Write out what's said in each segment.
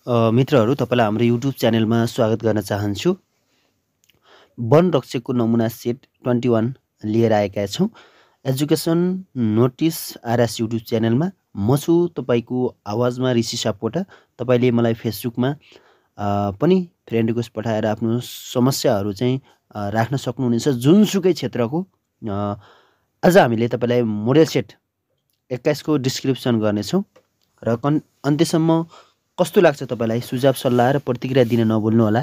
मित्रहरू तपाईलाई हाम्रो युट्युब च्यानलमा स्वागत गर्न चाहन्छु। वन रक्षकको नमुना सेट 21 लिएर आएका छौँ। एजुकेसन नोटिस आरएस युट्युब च्यानलमा म छु तपाईको आवाजमा ऋषि सापकोटा। तपाईले मलाई फेसबुकमा पनि फ्रेन्ड रिक्वेस्ट पठाएर आफ्नो समस्याहरू चाहिँ राख्न सक्नुहुनेछ जुनसुकै क्षेत्रको। आज हामीले तपाईलाई मोडेल सेट 21 को डिस्क्रिप्सन गर्नेछौँ र अन्त्यसम्म कस्तो लाग्छ तपाईलाई सुझाव सल्लाह र प्रतिक्रिया दिन नभुल्नु होला।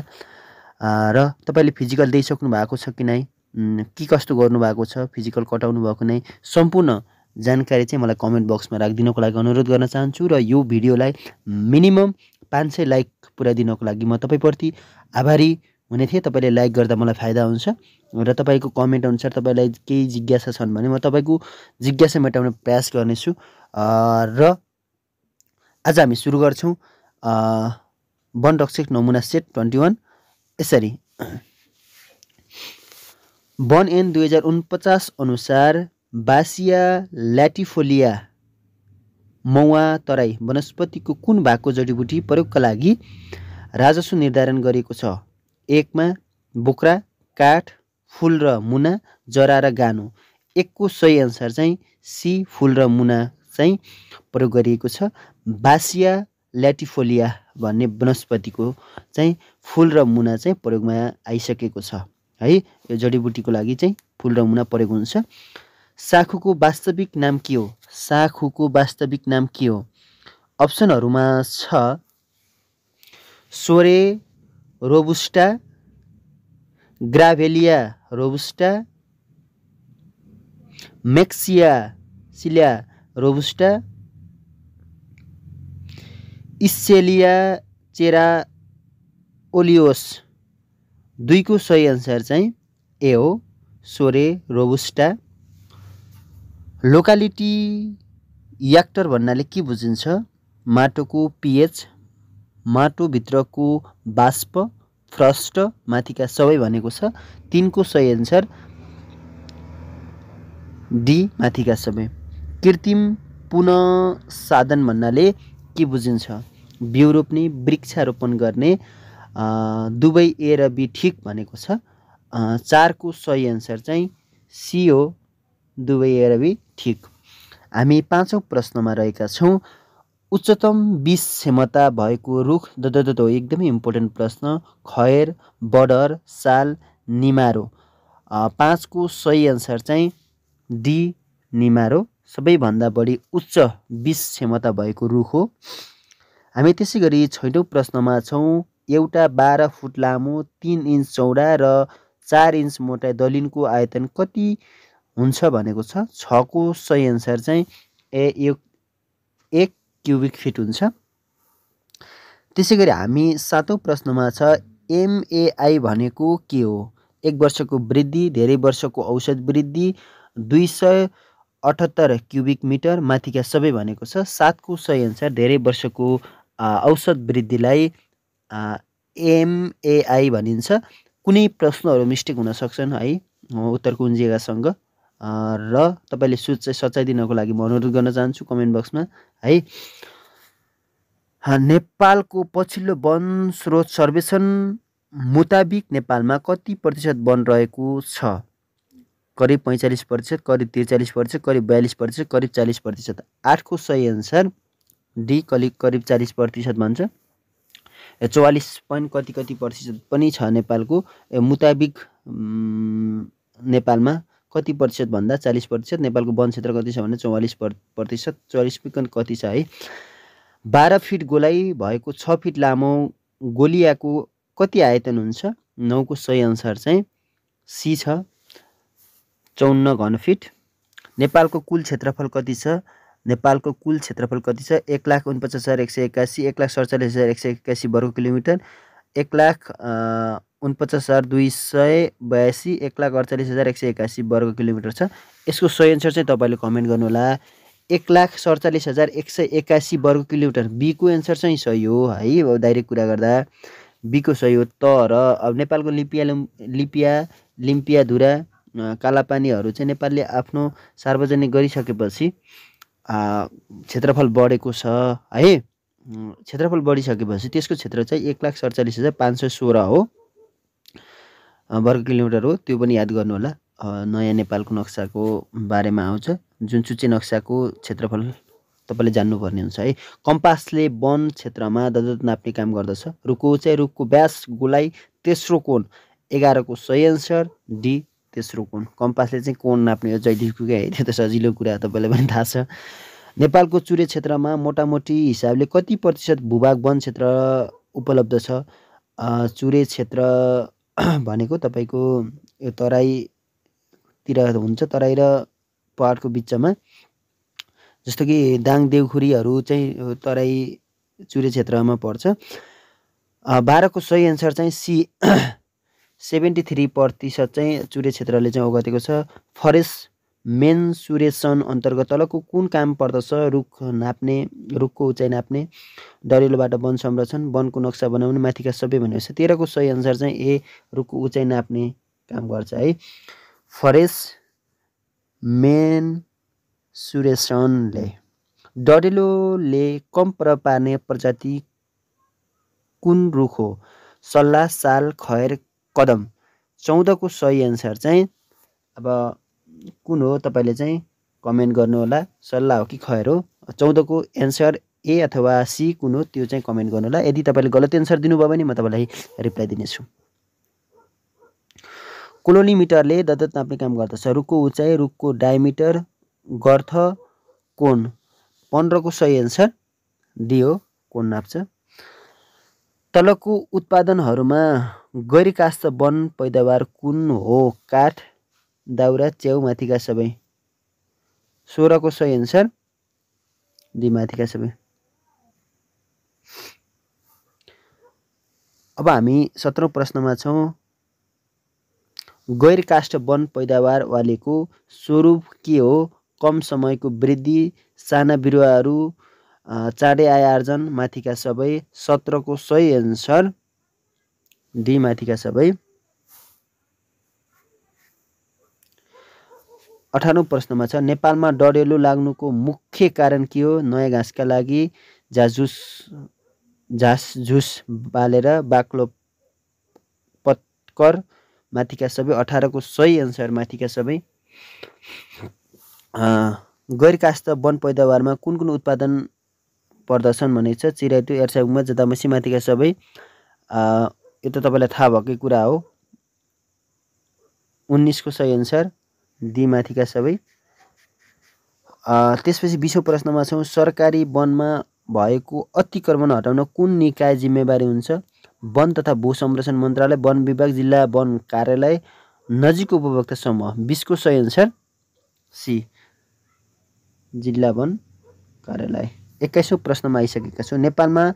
र तपाईले फिजिकल दिइसक्नु भएको छ कि नै, के कस्तो गर्नु भएको छ, फिजिकल कटाउनु भएको नै, सम्पूर्ण जानकारी चाहिँ मलाई कमेन्ट बक्समा राखिदिनको लागि अनुरोध गर्न चाहन्छु। र यो भिडियोलाई मिनिमम 500 लाइक पुर्याइदिनको लागि म तपाईप्रति आभारी हुने थिएँ। तपाईले लाइक गर्दा मलाई फाइदा हुन्छ र तपाईको कमेन्ट अनुसार तपाईलाई केही जिज्ञासा छन् भने म तपाईको जिज्ञासा मेटाउने प्रयास गर्नेछु। र आज हामी सुरु गर्छौँ वन रक्षक नमुना सेट 21 यसरी। वन ऐन 2049 अनुसार बासिया ल्याटिफोलिया मौवा तराई वनस्पतिको कुन भागको जडीबुटी प्रयोगका लागि राजस्व निर्धारण गरिएको छ? 1 मा बोक्रा, काठ, फूल र मुना, जरा र गानो। 1 को सही अनुसार चाहिँ सी फूल र मुना चाहिँ प्रयोग गरिएको छ। बासिया ल्याटिफोलिया भन्ने वनस्पतिको चाहिँ फूल र मुना चाहिँ प्रयोगमा आइसकेको छ है। यो जडीबुटीको लागि चाहिँ फूल र मुना प्रयोग हुन्छ। साखुको वास्तविक नाम के हो? साखुको वास्तविक नाम के हो? अप्सनहरुमा छ सोरे रोबुस्टा, ग्राभेलिया रोबुस्टा, मेक्सिया सिलिया रोबुस्टा, इस्सेलिया चेरा ओलियोस। 2 को सही अनुसार चाहिँ ए हो सोरे रोबुस्टा। लोकालिटी याक्टर भन्नाले के बुझिन्छ? माटोको पीएच, माटोभित्रको बाष्प, फ्रस्ट, माथिका सबै भनेको छ। 3 को सही अनुसार डी माथिका सबै। कृत्रिम पुनः साधन भन्नाले के बुझिन्छ? बिउ रोप्ने, वृक्षारोपण गर्ने, दुवै ए र बी ठिक भनेको छ। 4 को सही अनुसार चाहिँ सी हो, दुवै ए र बी ठिक। हामी 5औं प्रश्नमा रहेका छौँ। उच्चतम विष क्षमता भएको रुख हो एकदमै इम्पोर्टेन्ट प्रश्न। खैर, बडर, साल, निमारो। 5 को सही अनुसार चाहिँ डी निमारो सबैभन्दा बढी उच्च विष क्षमता भएको रुख हो। हामी त्यसै गरी 6औं प्रश्नमा छौँ। एउटा 12 फुट लामो, 3 इन्च चौडा र 4 इन्च मोटा दलिनको आयतन कति हुन्छ भनेको छ। 6 को सही अनुसार चाहिँ ए 1 क्युबिक फिट हुन्छ। त्यसै गरी हामी 7औं प्रश्नमा छ एमएआई भनेको के हो? 1 वर्षको वृद्धि, धेरै वर्षको औसत वृद्धि, 278 क्युबिक मिटर, माथिका सबै भनेको छ। 7 को सही अनुसार धेरै वर्षको औसत वृद्धिलाई एमएआई भनिन्छ। कुनै प्रश्नहरू मिस्टेक हुन सक्छन् है उत्तर कुञ्जिकासँग र तपाईले सच्याइ दिनको लागि म अनुरोध गर्न चाहन्छु कमेन्ट बक्समा है। नेपालको पछिल्लो वन स्रोत सर्वेक्षण मुताबिक नेपालमा कति प्रतिशत वन रहेको छ? करिब 45%, करिब 43%, करिब 42%, करिब 40%। 8 को सही अनुसार डी करिब 40% भन्छ। 44 पोइन्ट कति प्रतिशत पनि छ नेपालको मुताबिक। नेपालमा कति प्रतिशत भन्दा 40%। नेपालको वन क्षेत्र कति छ भने 44%। 44 कति छ है। 12 फिट गोलाइ भएको 6 फिट लामो गोलियाको कति आयतन हुन्छ? 9 को सही अनुसार चाहिँ सी छ 54 घन फिट। नेपालको कुल क्षेत्रफल कति छ? नेपालको कुल क्षेत्रफल कति छ? 1,49,181, 1,47,181 वर्ग किलोमिटर, 1,49,282, 1,48,181 वर्ग किलोमिटर छ। यसको सही अनुसार चाहिँ तपाईले कमेन्ट गर्नुहोला। 1,47,181 वर्ग किलोमिटर बी को एन्सर चाहिँ सही हो है। डाइरेक्ट कुरा गर्दा बी को सही हो। तर अब नेपालको लिम्पियाधुरा कालापानीहरू चाहिँ नेपालले आफ्नो सार्वजनिक गरिसकेपछि क्षेत्रफल बढेको छ है। क्षेत्रफल बढिसकेपछि त्यसको क्षेत्र चाहिँ 1,47,516 हो, वर्ग किलोमिटर हो। त्यो पनि याद गर्नु होला। नयाँ नेपालको नक्साको बारेमा आउँछ, जुन चुच्चे नक्साको क्षेत्रफल तपाईँले जान्नुपर्ने हुन्छ है। कम्पासले वन क्षेत्रमा ददत नाप्ने काम गर्दछ। रुखको उचाइ, रुखको व्यास, गोलाइ, तेस्रो कोण 11 को सही एन्सर डी तेस्रो कोण। कम्पासले चाहिँ कोण नाप्ने हो जैदेखुकै है, त्यो त सजिलो कुरा तपाईँलाई पनि थाहा छ। नेपालको चुरे क्षेत्रमा मोटामोटी हिसाबले कति प्रतिशत भूभाग वन क्षेत्र उपलब्ध छ? चुरे क्षेत्र भनेको तपाईँको यो तराईतिर हुन्छ, तराई र पहाडको बिचमा, जस्तो कि दाङ देउखुरीहरू चाहिँ तराई चुरे क्षेत्रमा पर्छ। 12 को सही एन्सर चाहिँ सी 73% चाहिँ चुरे क्षेत्रले चाहिँ ओगटेको छ। फरेस्ट मेन्सुरेसन अन्तर्गत तलको कुन काम पर्दछ? रुख नाप्ने, रुखको उचाइ नाप्ने, डरेलोबाट वन संरक्षण, वनको नक्सा बनाउने, माथिका सबै भनेको छ। 13 को सही एन्सर चाहिँ ए रुखको उचाइ नाप्ने काम गर्छ है। फरेस्ट मेन्सुरेसनले। डरेलोले कम प्रभाव पार्ने प्रजाति कुन रुख हो? सल्लाह, साल, खैर, कदम। 14 को सही एन्सर चाहिँ अब कुन हो तपाईँले चाहिँ कमेन्ट गर्नु होला, सल्लाह हो कि खैर हो। 14 को एन्सर ए अथवा सी कुन हो त्यो चाहिँ कमेन्ट गर्नु होला। यदि तपाईँले गलत एन्सर दिनुभयो भने म तपाईँलाई रिप्लाई दिनेछु। कोलोनिमिटरले ददत नाप्ने काम गर्दछ। रुखको उचाइ, रुखको डायमिटर, गर्थ, कोण। 15 को सही एन्सर डी हो, कोण नाप्छ। तलको उत्पादनहरूमा गैरकाष्ठ वन पैदावार कुन हो? काठ, दाउरा, च्याउ, माथिका सबै। 16 को सही एन्सर डी माथिका सबै। अब हामी 17औं प्रश्नमा छौँ। गैरकाष्ठ वन पैदावार वालेको स्वरूप के हो? कम समयको वृद्धि, साना बिरुवाहरू, चाँडै आय आर्जन, माथिका सबै। 17 को सही एन्सर डी माथिका सबै। 18औं प्रश्नमा छ। नेपालमा डडेलो लाग्नुको मुख्य कारण के हो? नयाँ घाँसका लागि, झासझुस बालेर, बाक्लो पत्कर, माथिका सबै। 18 को सही एन्सर माथिका सबै। गैरकाष्ठ वन पैदावारमा कुन कुन उत्पादन पर्दछन् भनेको छ? चिराइतो, एर्साउमा, जतामसी, माथिका सबै। यो त तपाईँलाई थाहा भएकै कुरा हो। 19 को सही एन्सर डी माथिका सबै। त्यसपछि 20औं प्रश्नमा छौँ। सरकारी वनमा भएको अतिक्रमण हटाउन कुन निकाय जिम्मेवारी हुन्छ? वन तथा भू संरक्षण मन्त्रालय, वन विभाग, जिल्ला वन कार्यालय, नजिक उपभोक्ता समूह। 20 को सही एन्सर सी जिल्ला वन कार्यालय। 21औं प्रश्नमा आइसकेका छौँ। नेपालमा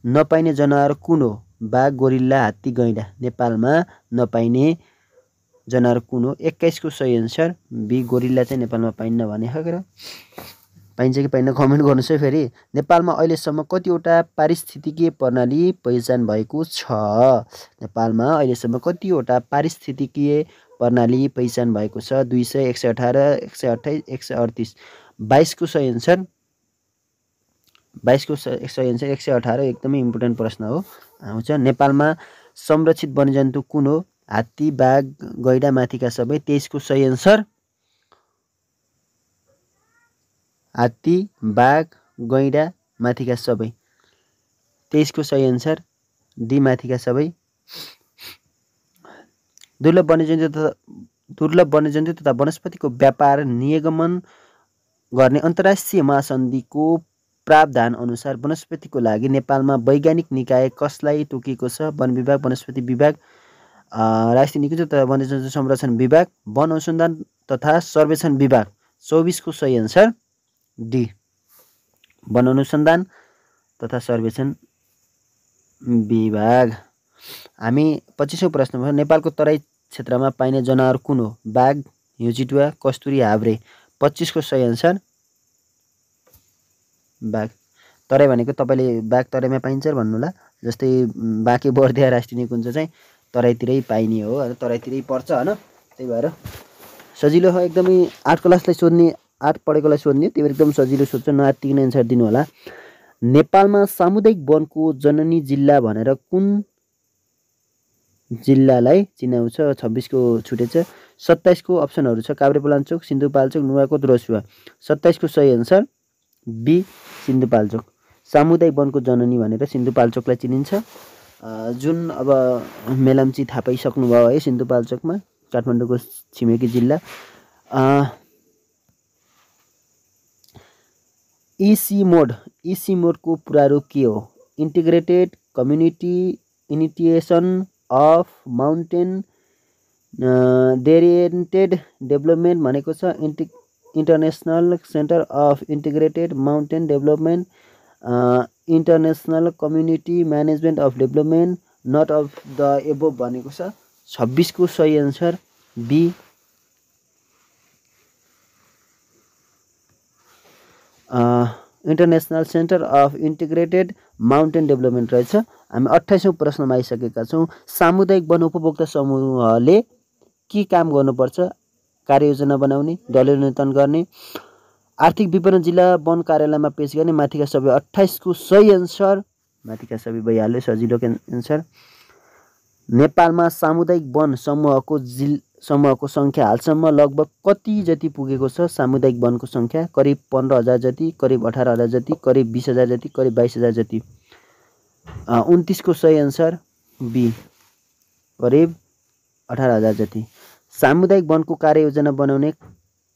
नपाइने जनावर कुन हो? बाघ, गोरिल्ला, हात्ती, गैंडा। नेपालमा नपाइने जनावर कुन हो? 21 को सही एन्सर बी गोरिल्ला चाहिँ नेपालमा पाइन्न भने हो। पाइन्छ कि पाइन्न कमेन्ट गर्नुहोस् है। फेरि नेपालमा अहिलेसम्म कतिवटा पारिस्थितिकीय प्रणाली पहिचान भएको छ? नेपालमा अहिलेसम्म कतिवटा पारिस्थितिकीय प्रणाली पहिचान भएको छ? 200, 118, 128, 138। 22 को सही एन्सर 22 को सही एन्सर 118 एकदमै इम्पोर्टेन्ट प्रश्न हो, आउँछ। नेपालमा संरक्षित वन्यजन्तु कुन हो? हात्ती, बाघ, गैंडा, माथिका सबै। 23 को सही एन्सर हात्ती, बाघ, गैंडा, माथिका सबै। 23 को सही एन्सर डी माथिका सबै। दुर्लभ वन्यजन्तु तथा वनस्पतिको व्यापार नियमन गर्ने अन्तर्राष्ट्रिय महासन्धिको प्रावधान अनुसार वनस्पतिको लागि नेपालमा वैज्ञानिक निकाय कसलाई तोकिएको छ? वन विभाग, वनस्पति विभाग, राष्ट्रिय निकुञ्ज तथा वन्यजन्तु संरक्षण विभाग, वन अनुसन्धान तथा सर्वेक्षण विभाग। 24 को सही एन्सर डी वन अनुसन्धान तथा सर्वेक्षण विभाग। हामी 25औं प्रश्नमा नेपालको तराई क्षेत्रमा पाइने जनावर कुन हो? बाघ, हिउँचितुवा, कस्तुरी, हाब्रे। 25 को सही एन्सर बाघ। तराई भनेको तपाईँले बाघ तराईमा पाइन्छ भन्नु होला, जस्तै बाँके बर्दिया राष्ट्रिय निकुञ्ज चाहिँ तराईतिरै पाइने हो, तराईतिरै पर्छ होइन। त्यही भएर सजिलो हो एकदमै। 8 क्लासलाई सोध्ने, 8 पढेकोलाई सोध्ने, त्यही भएर एकदम सजिलो सोध्छ, नआत्तिकिन एन्सर दिनु होला। नेपालमा सामुदायिक वनको जननी जिल्ला भनेर कुन जिल्लालाई चिनाउँछ? 26 को छुटेछ। 27 को अप्सनहरू छ काभ्रेपलाञ्चोक, सिन्धुपाल्चोक, नुवाकोट, रसुवा। 27 को सही आन्सर बी सिन्धुपाल्चोक। सामुदायिक वनको जननी भनेर सिन्धुपाल्चोकलाई चिनिन्छ। जुन अब मेलम्ची थाहा पाइसक्नुभयो है, सिन्धुपाल्चोकमा काठमाडौँको छिमेकी जिल्ला। इसी मोडको पुरा रूप के हो? Integrated community initiation of mountain oriented development भनेको छ। International centre of integrated mountain development, international community management of development, not of the above भनेको छ। 26 को सही answer B international centre of integrated mountain development रहेछ। हामी 28औं प्रश्नमा आइसकेका छौँ। सामुदायिक वन उपभोक्ता समूहले के काम गर्नुपर्छ? कार्ययोजना बनाउने, दलीयोन्नयन गर्ने, आर्थिक विवरण जिल्ला वन कार्यालयमा पेश गर्ने। माथिका सबै 28 को सही आन्सर माथिका सबै भइहाल्यो, सजिलोको आन्सर। नेपालमा सामुदायिक वन समूहको सङ्ख्या हालसम्म लगभग कति जति पुगेको छ? सामुदायिक वनको सङ्ख्या करिब 15,000 जति, करिब 18,000 जति, करिब 20,000 जति, करिब 22,000 जति। 29 को सही आन्सर बी करिब 18,000 जति। सामुदायिक वनको कार्ययोजना बनाउने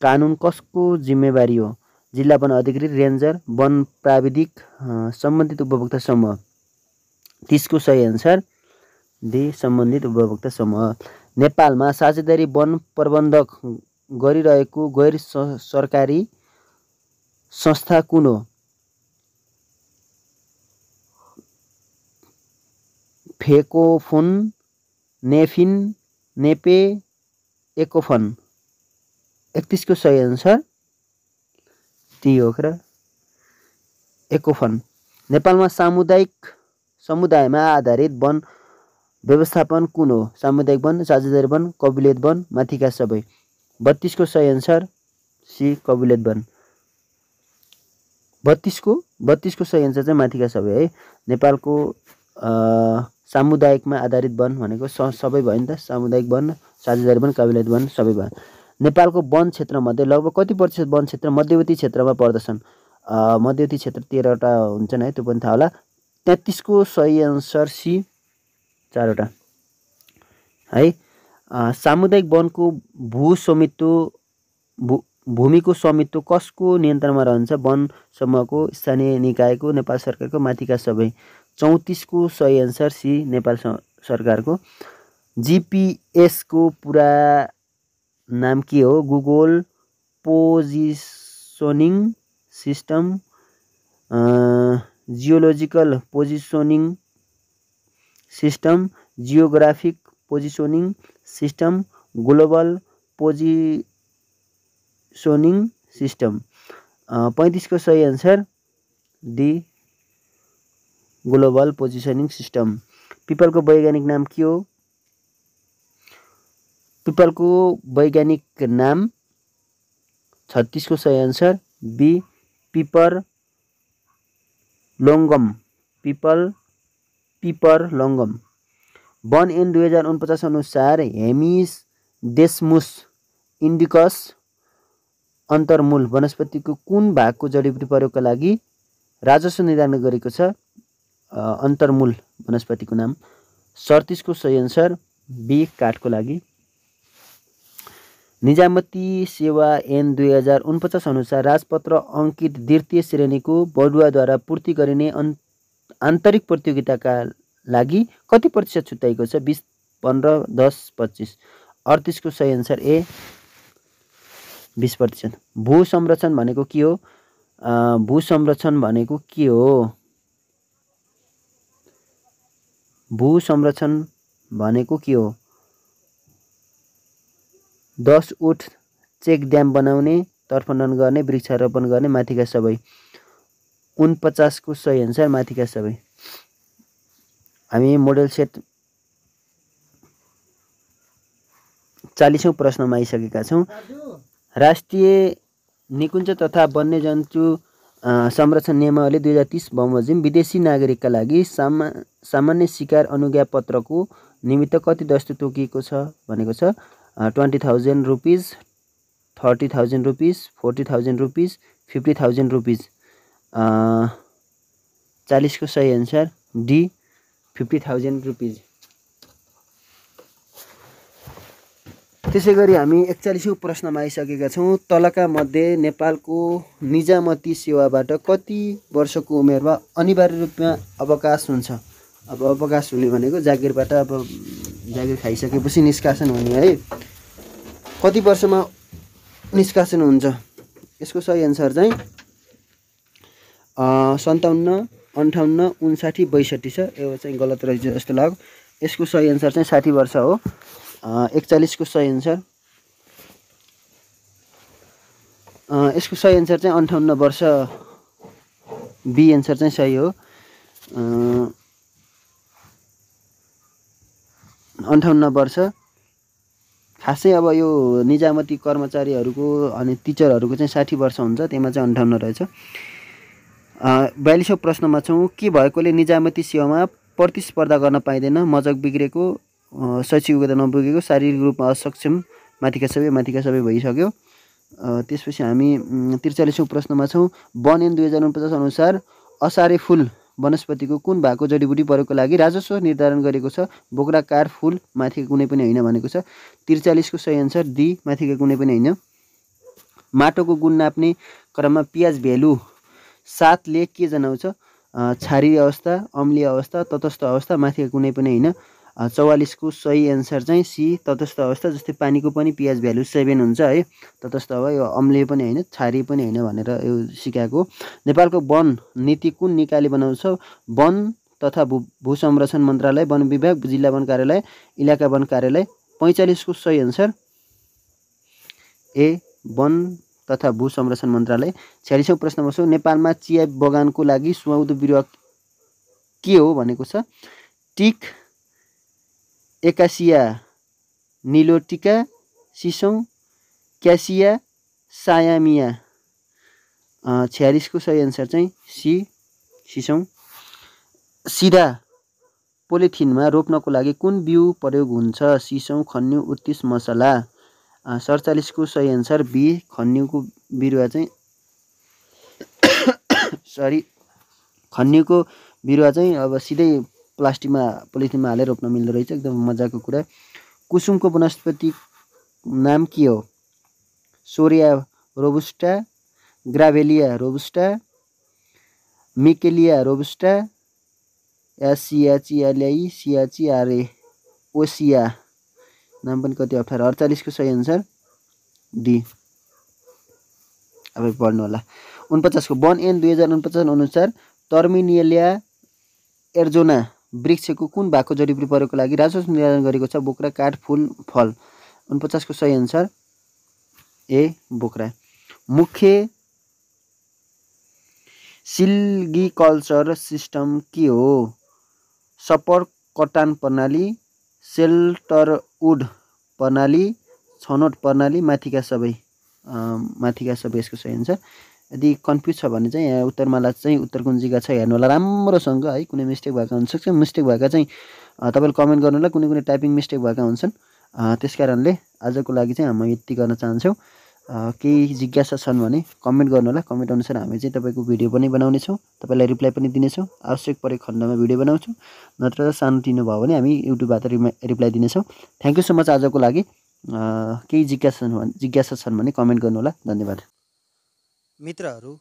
कानुन कसको जिम्मेवारी हो? जिल्ला वन अधिकृत, रेन्जर, वन प्राविधिक, सम्बन्धित उपभोक्ता समूह। 30 को सही आन्सर डी सम्बन्धित उपभोक्ता समूह। नेपालमा साझेदारी वन प्रबन्धक गरिरहेको गैर सरकारी संस्था कुन हो? फेकोफोन, नेफिन, नेपे, एकोफन। 31 को सही आन्सर टी हो र एकोफन। नेपालमा समुदायमा आधारित वन व्यवस्थापन कुन हो? सामुदायिक वन, साझेदारी वन, कबुलियत वन। माथिका सबै। 32 को सही आन्सर सी कबुलियत वन। 32 को सही आन्सर चाहिँ माथिका सबै है। नेपालको सामुदायिकमा आधारित वन भनेको सबै भयो नि त। सामुदायिक वन, साझेदारी वन, कबुलियत वन सबै भयो। नेपालको वन क्षेत्रमध्ये लगभग कति प्रतिशत वन क्षेत्र मध्यवर्ती क्षेत्रमा पर्दछन्? मध्यवर्ती क्षेत्र 13वटा हुन्छन् है, त्यो पनि थाहा होला। 33 को सही आन्सर सी 4वटा है। सामुदायिक वनको भूमिको स्वामित्व कसको नियन्त्रणमा रहन्छ? वन समूहको, स्थानीय निकायको, नेपाल सरकारको। माथिका सबै। 34 को सही आन्सर सी नेपाल सरकारको। जीपीएस को पुरा नाम के हो? Google positioning system, geological positioning system, geographic positioning system, global positioning system. 35 को सही answer D global positioning system. पिपलको वैज्ञानिक नाम के हो? पिपलको वैज्ञानिक नाम 36 को सही आन्सर बी पिपर लोङ्गम। पिपर लोङ्गम। वन ऐन 2049 अनुसार हेमिस डेस्मुस इन्डिकस अन्तर्मूल वनस्पतिको कुन भागको जडीबुटी प्रयोगका लागि राजस्व निर्धारण गरेको छ? अन्तर्मूल वनस्पतिको नाम। 37 को सही आन्सर बी काठको लागि। निजामती सेवा ऐन 2049 अनुसार राजपत्र अङ्कित द्वितीय श्रेणीको बढुवाद्वारा पूर्ति गरिने आन्तरिक प्रतियोगिताका लागि कति प्रतिशत छुट्याइएको छ? 20, 15, 10, 25। 38 को सही आन्सर ए 20%। भू संरक्षण भनेको के हो? भू संरक्षण भनेको के हो? भू संरक्षण भनेको के हो? 10 उठ चेक ड्याम बनाउने, तर्फनन गर्ने, वृक्षारोपण गर्ने। माथिका सबै। 49 को सही आन्सर माथिका सबै। हामी मोडेल सेट 40औं प्रश्नमा आइसकेका छौँ। राष्ट्रिय निकुञ्ज तथा वन्यजन्तु संरक्षण नियमावली 2030 बमोजिम विदेशी नागरिकका लागि सामान्य शिकार अनुज्ञा पत्रको निमित्त कति दस्तु तोकिएको छ भनेको छ 20,000 रुपिज, 30,000 रुपिज, 40,000 रुपिज, 50,000 रुपिज। 40 को सही आन्सर डी 50,000 रुपिज। त्यसै गरी हामी 41औं प्रश्नमा आइसकेका छौँ। तलका मध्ये नेपालको निजामती सेवाबाट कति वर्षको उमेरमा अनिवार्य रूपमा अवकाश हुन्छ? अब अवकाश हुने भनेको जागिरबाट अब जागिर खाइसकेपछि निष्कासन हुने है। कति वर्षमा निष्कासन हुन्छ? यसको सही आन्सर चाहिँ 57, 58, 59, 62 छ। यो चाहिँ गलत रहेछ जस्तो लाग्यो। यसको सही आन्सर चाहिँ 60 वर्ष हो। 41 को सही आन्सर यसको सही आन्सर चाहिँ 58 वर्ष। बी आन्सर चाहिँ सही हो। 58 वर्ष। खासै अब यो निजामती कर्मचारीहरूको अनि टिचरहरूको चाहिँ 60 वर्ष हुन्छ, त्यसमा चाहिँ 58 रहेछ। 42औं प्रश्नमा छौँ। के भएकोले निजामती सेवामा प्रतिस्पर्धा गर्न पाइँदैन? मजक बिग्रेको, शैक्षिक योग्यता नपुगेको, शारीरिक रूपमा असक्षम, माथिका सबै भइसक्यो। त्यसपछि हामी 43औं प्रश्नमा छौँ। वन ऐन 2049 अनुसार असारे फुल वनस्पतिको कुन भागको जडीबुटी प्रयोगको लागि राजस्व निर्धारण गरेको छ? बोक्रा, काठ, फुल, माथिका कुनै पनि होइन भनेको छ। 43 को सही आन्सर डी माथिका कुनै पनि होइन। माटोको गुण नाप्ने क्रममा पिएच भ्यालु 7 ले के जनाउँछ? क्षारीय अवस्था, अम्लीय अवस्था, तटस्थ अवस्था, माथिका कुनै पनि होइन। 44 को सही आन्सर चाहिँ सी तटस्थ अवस्था। जस्तै पानीको पनि पिएच भ्यालु 7 हुन्छ है। तटस्थ अब यो अम्लीय पनि होइन, क्षारीय पनि होइन भनेर यो सिकाएको। नेपालको वन नीति कुन निकायले बनाउँछ? वन तथा भू संरक्षण मन्त्रालय, वन विभाग, जिल्ला वन कार्यालय, इलाका वन कार्यालय। 45 को सही आन्सर ए वन तथा भू संरक्षण मन्त्रालय। 46औं प्रश्नमा छौँ। नेपालमा चिया बगानको लागि सुहाउँदो बिरुवा के हो भनेको छ? टिक, एकासिया निलोटिका, सिसौँ, क्यासिया, सायामिया। 46 को सही आन्सर चाहिँ सी सिसौँ। सिधा पोलिथिनमा रोप्नको लागि कुन बिउ प्रयोग हुन्छ? सिसौँ, खन्यु, उत्तिस, मसला। 47 को सही आन्सर बी खन्युको बिरुवा चाहिँ खन्युको बिरुवा चाहिँ अब सिधै प्लास्टिकमा पोलिथिनमा हालेर रोप्न मिल्दो रहेछ। एकदम मजाको कुरा। कुसुमको वनस्पति नाम के हो? सोरिया रोबुस्टा, ग्राभेलिया रोबुस्टा, मिकेलिया रोबुस्टा, एसियाचियाल्याई, सियाचियारे, ओसिया। नाम पनि कति अप्ठ्यारो। 48 को सही आन्सर डी। अब पढ्नु होला। 49 को वन ऐन 2049 अनुसार टर्मिनेलिया एर्जोना वृक्षको कुन भागको जडीबुटी प्रयोगको लागि राजस्व निर्धारण गरेको छ? बोक्रा, काठ, फुल, फल। 49 को सही आन्सर ए बोक्रा। मुख्य सिल्गिकल्चर सिस्टम के हो? सपर कटान प्रणाली, सेल्टरवुड प्रणाली, छनौट प्रणाली, माथिका सबै। यसको सही आन्सर। यदि कन्फ्युज छ भने चाहिँ यहाँ उत्तरमाला चाहिँ उत्तर कुन जग्गा छ हेर्नु होला राम्रोसँग है। कुनै मिस्टेक भएका हुनसक्छ। मिस्टेक भएका चाहिँ तपाईँले कमेन्ट गर्नु होला। कुनै टाइपिङ मिस्टेक भएका हुन्छन्। त्यस कारणले आजको लागि चाहिँ हामी यति गर्न चाहन्छौँ। केही जिज्ञासा छन् भने कमेन्ट गर्नु होला। कमेन्ट अनुसार हामी चाहिँ तपाईँको भिडियो पनि बनाउनेछौँ, तपाईँलाई रिप्लाई पनि दिनेछौँ। आवश्यक परेको खण्डमा भिडियो बनाउँछौँ, नत्र सानोतिनो भयो भने हामी युट्युबबाट रिप्लाई दिनेछौँ। थ्याङ्क यू सो मच आजको लागि। केही जिज्ञासा छन् भने कमेन्ट गर्नु होला। धन्यवाद। मित्रहरू,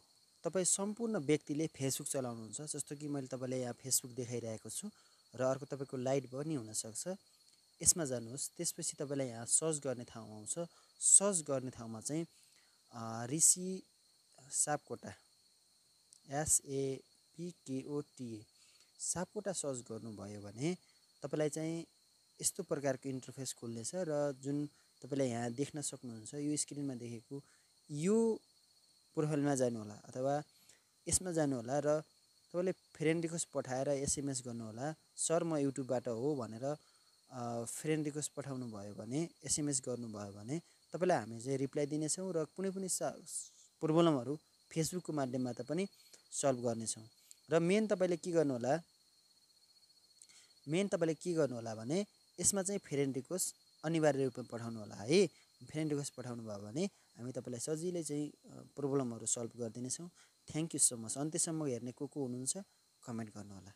तपाईँ सम्पूर्ण व्यक्तिले फेसबुक चलाउनुहुन्छ, जस्तो कि मैले तपाईँलाई यहाँ फेसबुक देखाइरहेको छु र अर्को तपाईँको लाइट पनि हुनसक्छ। यसमा जानुहोस्। त्यसपछि तपाईँलाई यहाँ सर्च गर्ने ठाउँ आउँछ। सर्च गर्ने ठाउँमा चाहिँ ऋषि सापकोटा SAPKOTA सापकोटा सर्च गर्नुभयो भने तपाईँलाई चाहिँ यस्तो प्रकारको इन्टरफेस खुल्नेछ र जुन तपाईँले यहाँ देख्न सक्नुहुन्छ यो स्क्रिनमा देखेको यो प्रोफाइलमा जानु होला अथवा यसमा जानु होला र तपाईँले फ्रेन्ड रिक्वेस्ट पठाएर SMS गर्नुहोला। सर म युट्युबबाट हो भनेर फ्रेन्ड रिक्वेस्ट पठाउनु भयो भने SMS गर्नुभयो भने तपाईँलाई हामी चाहिँ रिप्लाई दिनेछौँ र कुनै पनि प्रब्लमहरू फेसबुकको माध्यमबाट पनि सल्भ गर्नेछौँ। र मेन तपाईँले के गर्नु होला भने यसमा चाहिँ फ्रेन्ड रिक्वेस्ट अनिवार्य रूपमा पठाउनु होला है। फ्रेन्ड रिक्वेस्ट पठाउनु भयो भने हामी तपाईँलाई सजिलै चाहिँ प्रब्लमहरू सल्भ गरिदिनेछौँ। Thank you so much. अन्त्यसम्म हेर्ने को हुनुहुन्छ कमेन्ट गर्नुहोला।